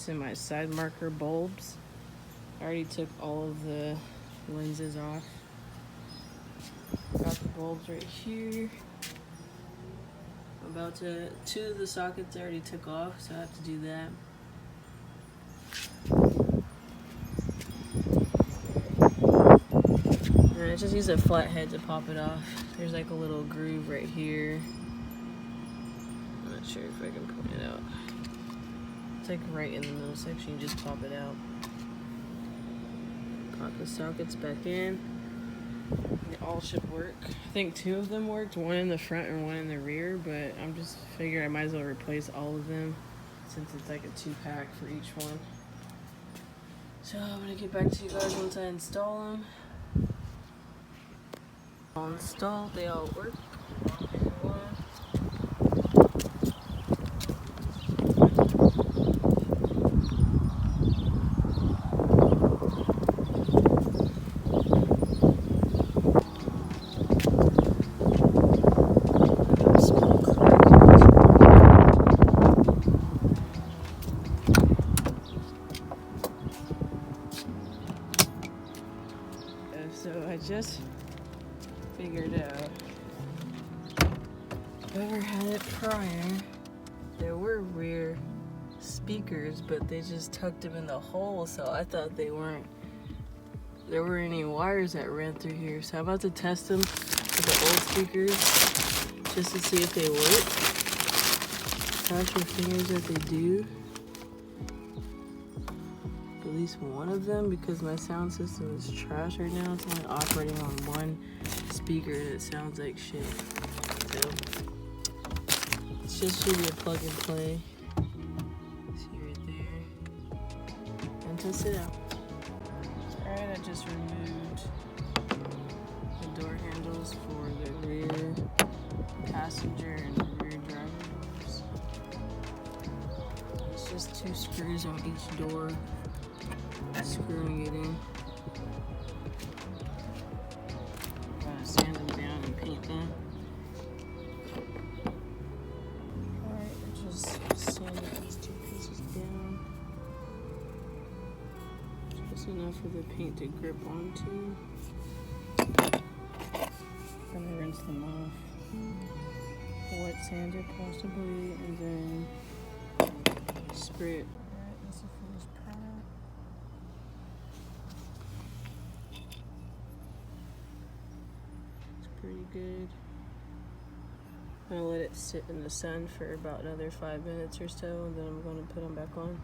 replacing my side marker bulbs. I already took all of the lenses off. Got the bulbs right here. I'm about to, 2 of the sockets I already took off, so I have to do that. And I just use a flathead to pop it off. There's like a little groove right here. I'm not sure if I can point it out. It's like right in the middle section, you just pop it out. Pop the sockets back in. They all should work. I think 2 of them worked, one in the front and one in the rear, but I'm just figuring I might as well replace all of them since it's like a 2-pack for each one. So I'm gonna get back to you guys once I install them. All installed, they all work. So I just figured out, whoever had it prior, there were rear speakers, but they just tucked them in the hole, so I thought there weren't any wires that ran through here. So I'm about to test them with the old speakers just to see if they work. Cross your fingers that they do. At least one of them, because my sound system is trash right now. It's only operating on one speaker that sounds like shit. So it's just should be a plug and play. See right there. And test it out. Alright, I just removed the door handles for the rear passenger and the rear driver doors. It's just 2 screws on each door. Screwing it in. Gotta sand them down and paint them. Alright, I just sanded these 2 pieces down. Just enough for the paint to grip onto. Gonna rinse them off. Wet sand it possibly, and then spray it. Alright, this is for this product. Pretty good. I'm gonna let it sit in the sun for about another 5 minutes or so, and then I'm gonna put them back on.